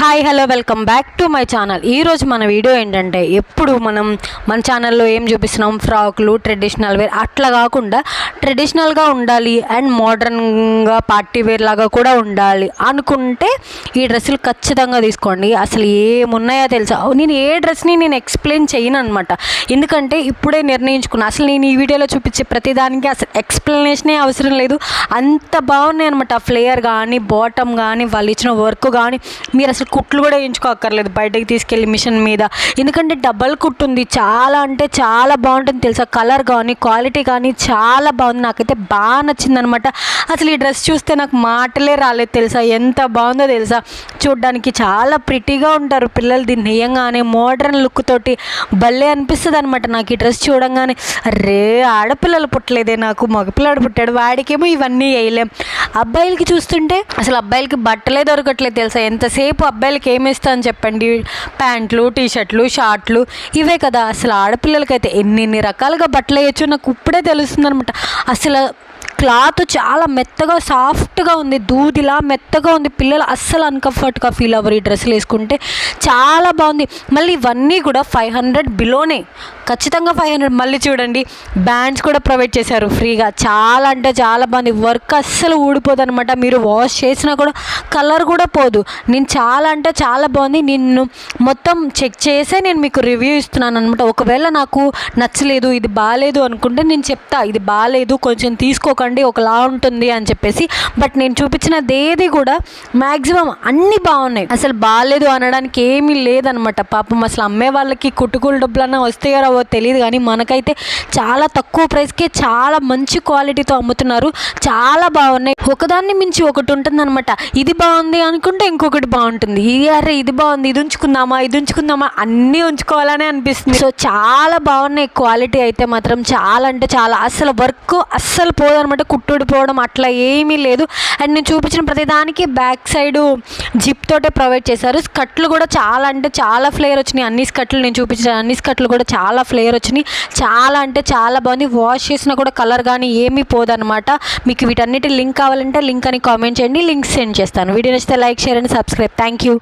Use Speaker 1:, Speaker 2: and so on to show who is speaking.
Speaker 1: Hi hello welcome back to my channel. ఈరోజు మన video ఏంటంటే, ఎప్పుడు మనం మన ఛానల్లో ఏం చూపిస్తున్నాం, ఫ్రాక్లు, ట్రెడిషనల్ వేర్ అట్లా కాకుండా ట్రెడిషనల్గా ఉండాలి అండ్ మోడర్న్గా పార్టీ వేర్ లాగా కూడా ఉండాలి అనుకుంటే ఈ డ్రెస్సులు ఖచ్చితంగా తీసుకోండి. అసలు ఏమున్నాయో తెలుసా, నేను ఏ డ్రెస్ని నేను ఎక్స్ప్లెయిన్ చేయను అనమాట. ఎందుకంటే ఇప్పుడే నిర్ణయించుకున్నా, అసలు నేను ఈ వీడియోలో చూపించే ప్రతిదానికి అసలు ఎక్స్ప్లెనేషనే అవసరం లేదు, అంత బాగున్నాయి అనమాట. ఫ్లేయర్ కానీ, బాటమ్ కానీ, వాళ్ళు ఇచ్చిన వర్క్ కానీ, మీరు అసలు కుట్లు కూడా వేయించుకోక్కర్లేదు బయటకి తీసుకెళ్ళి మిషన్ మీద. ఎందుకంటే డబల్ కుట్టు ఉంది, చాలా అంటే చాలా బాగుంటుంది తెలుసా. కలర్ కానీ, క్వాలిటీ కానీ చాలా బాగుంది. నాకైతే బాగా నచ్చింది అనమాట. అసలు ఈ డ్రెస్ చూస్తే నాకు మాటలే రాలేదు తెలుసా, ఎంత బాగుందో తెలుసా. చూడ్డానికి చాలా ప్రిటీగా ఉంటారు పిల్లలు, దీన్ని వేయంగానే మోడర్న్ లుక్ తోటి భలే అనిపిస్తుంది అనమాట. నాకు ఈ డ్రెస్ చూడంగానే అరే ఆడపిల్లలు పుట్టలేదే, నాకు మగపిల్లడు పుట్టాడు, వాడికేమో ఇవన్నీ వేయలేం. అబ్బాయిలకి చూస్తుంటే అసలు అబ్బాయిలకి బట్టలే దొరకట్లేదు తెలుసా. ఎంతసేపు అబ్బాయిలకి ఏమిస్తా అని చెప్పండి, ప్యాంట్లు, టీషర్ట్లు, షార్ట్లు ఇవే కదా. అసలు ఆడపిల్లలకైతే ఎన్ని రకాలుగా బట్టలు వేయచ్చు నాకు ఇప్పుడే తెలుస్తుంది అనమాట. అసలు క్లాత్ చాలా మెత్తగా సాఫ్ట్గా ఉంది, దూదిలా మెత్తగా ఉంది. పిల్లలు అస్సలు అన్కంఫర్ట్గా ఫీల్ అవ్వరు ఈ డ్రెస్సులు వేసుకుంటే, చాలా బాగుంది. మళ్ళీ ఇవన్నీ కూడా 500 బిలోనే, ఖచ్చితంగా 500. మళ్ళీ చూడండి బ్యాండ్స్ కూడా ప్రొవైడ్ చేశారు ఫ్రీగా. చాలా అంటే చాలా బాగుంది, వర్క్ అస్సలు ఊడిపోదు అనమాట. మీరు వాష్ చేసినా కూడా కలర్ కూడా పోదు. నేను చాలా అంటే చాలా బాగుంది. నిన్ను మొత్తం చెక్ చేసే నేను మీకు రివ్యూ ఇస్తున్నాను అనమాట. ఒకవేళ నాకు నచ్చలేదు, ఇది బాగాలేదు అనుకుంటే నేను చెప్తా, ఇది బాగాలేదు కొంచెం తీసుకోకండి, ఒకలా ఉంటుంది అని చెప్పేసి. బట్ నేను చూపించినది ఏది కూడా మ్యాక్సిమం అన్నీ బాగున్నాయి, అసలు బాగాలేదు అనడానికి ఏమీ లేదనమాట. పాపం అసలు అమ్మే వాళ్ళకి కుట్టుకూలు డబ్బులన్నా వస్తాయో రావో తెలియదు, కానీ మనకైతే చాలా తక్కువ ప్రైస్కే చాలా మంచి క్వాలిటీతో అమ్ముతున్నారు, చాలా బాగున్నాయి. ఒకదాన్ని మించి ఒకటి ఉంటుందన్నమాట. ఇది బాగుంది అనుకుంటే ఇంకొకటి బాగుంటుంది. అరే ఇది బాగుంది, ఇది ఉంచుకుందామా అన్నీ ఉంచుకోవాలనే అనిపిస్తుంది. సో చాలా బాగున్నాయి క్వాలిటీ అయితే మాత్రం, చాలా అంటే చాలా. అసలు వర్క్ అస్సలు పోదనమాట, కుట్టుడిపోవడం అట్లా ఏమీ లేదు. అండ్ నేను చూపించిన ప్రతిదానికి బ్యాక్ సైడ్ జిప్ తోటే ప్రొవైడ్ చేశారు. స్కర్ట్లు కూడా చాలా అంటే చాలా ఫ్లేయర్ వచ్చినాయి. అన్ని స్కర్ట్లు నేను చూపించిన అన్ని స్కర్ట్లు కూడా చాలా ఫ్లేయర్ వచ్చినాయి, చాలా అంటే చాలా బాగుంది. వాష్ చేసినా కూడా కలర్ కానీ ఏమీ పోదనమాట. మీకు వీటన్నిటి లింక్ కావాలంటే లింక్ అని కామెంట్ చేయండి, లింక్ సెండ్ చేస్తాను. వీడియో నచ్చితే like, share and subscribe. Thank you.